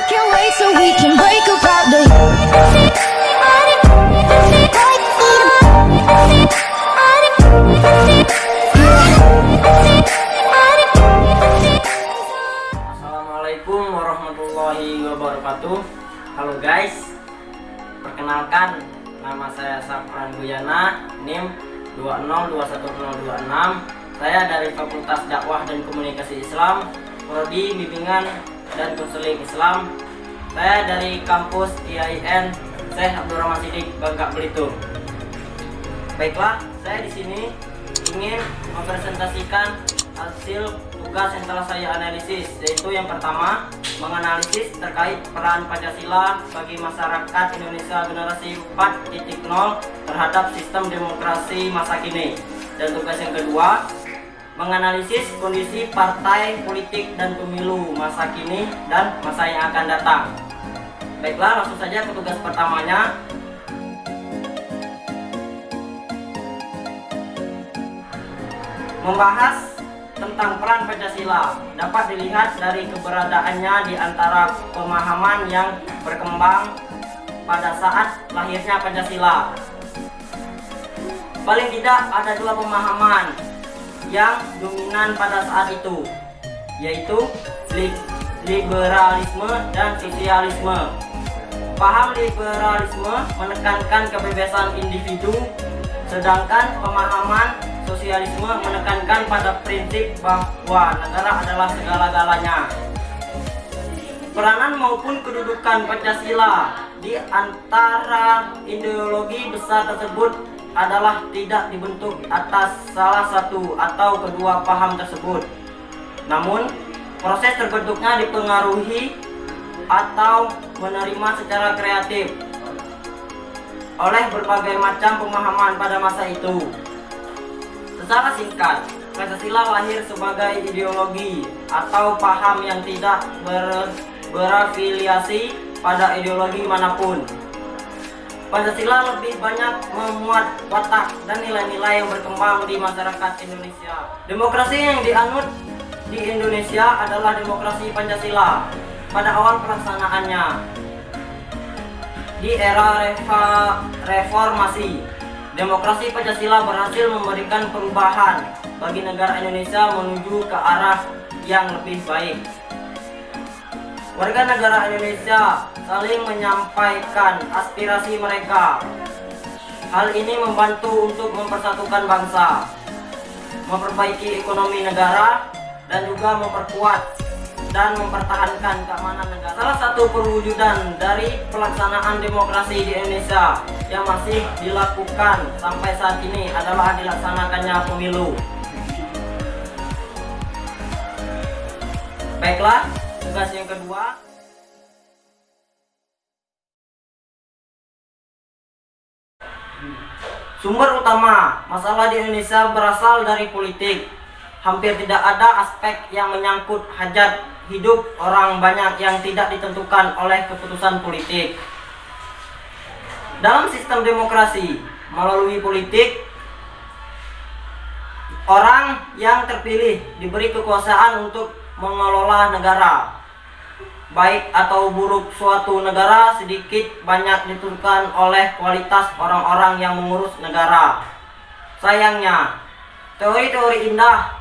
can't wait so we can break apart the Assalamualaikum warahmatullahi wabarakatuh. Halo guys, perkenalkan nama saya Safran Buyana, NIM 2021026. Saya dari Fakultas Dakwah dan Komunikasi Islam, Prodi Bimbingan dan Konseling Islam. Saya dari kampus IAIN Syekh Abdurrahman Siddiq, Bangka Belitung. Baiklah, saya di sini ingin mempresentasikan hasil tugas yang telah saya analisis, yaitu yang pertama, menganalisis terkait peran Pancasila bagi masyarakat Indonesia generasi 4.0 terhadap sistem demokrasi masa kini. Dan tugas yang kedua, menganalisis kondisi partai politik dan pemilu masa kini dan masa yang akan datang. Baiklah, langsung saja ke tugas pertamanya. Membahas tentang peran Pancasila dapat dilihat dari keberadaannya di antara pemahaman yang berkembang pada saat lahirnya Pancasila. Paling tidak ada dua pemahaman yang dominan pada saat itu, yaitu liberalisme dan sosialisme. Paham liberalisme menekankan kebebasan individu, sedangkan pemahaman sosialisme menekankan pada prinsip bahwa negara adalah segala-galanya. Peranan maupun kedudukan Pancasila di antara ideologi besar tersebut adalah tidak dibentuk atas salah satu atau kedua paham tersebut. Namun, proses terbentuknya dipengaruhi atau menerima secara kreatif oleh berbagai macam pemahaman pada masa itu. Secara singkat, Pancasila lahir sebagai ideologi atau paham yang tidak berafiliasi pada ideologi manapun. Pancasila lebih banyak memuat watak dan nilai-nilai yang berkembang di masyarakat Indonesia. Demokrasi yang dianut di Indonesia adalah demokrasi Pancasila pada awal pelaksanaannya. Di era reformasi, demokrasi Pancasila berhasil memberikan perubahan bagi negara Indonesia menuju ke arah yang lebih baik. Warga negara Indonesia saling menyampaikan aspirasi mereka. Hal ini membantu untuk mempersatukan bangsa, memperbaiki ekonomi negara, dan juga memperkuat dan mempertahankan keamanan negara. Salah satu perwujudan dari pelaksanaan demokrasi di Indonesia yang masih dilakukan sampai saat ini adalah dilaksanakannya pemilu. Baiklah, tugas yang kedua. Sumber utama masalah di Indonesia berasal dari politik. Hampir tidak ada aspek yang menyangkut hajat hidup orang banyak yang tidak ditentukan oleh keputusan politik. Dalam sistem demokrasi, melalui politik, orang yang terpilih diberi kekuasaan untuk mengelola negara. Baik atau buruk suatu negara sedikit banyak ditentukan oleh kualitas orang-orang yang mengurus negara. Sayangnya, teori-teori indah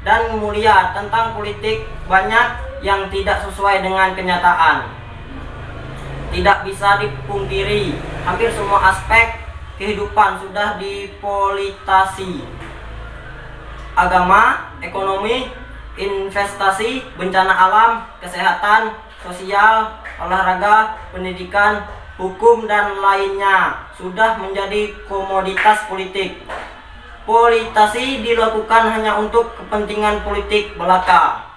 dan mulia tentang politik banyak yang tidak sesuai dengan kenyataan. Tidak bisa dipungkiri, hampir semua aspek kehidupan sudah dipolitisasi. Agama, ekonomi, investasi, bencana alam, kesehatan, sosial, olahraga, pendidikan, hukum, dan lainnya sudah menjadi komoditas politik. Politisasi dilakukan hanya untuk kepentingan politik belaka.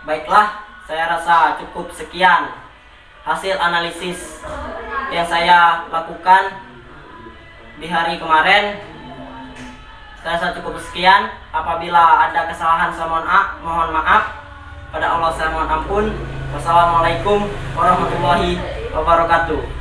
Baiklah, saya rasa cukup sekian hasil analisis yang saya lakukan di hari kemarin. Saya rasa cukup sekian. Apabila ada kesalahan saya mohon maaf. Pada Allah saya mohon ampun. Wassalamualaikum warahmatullahi wabarakatuh.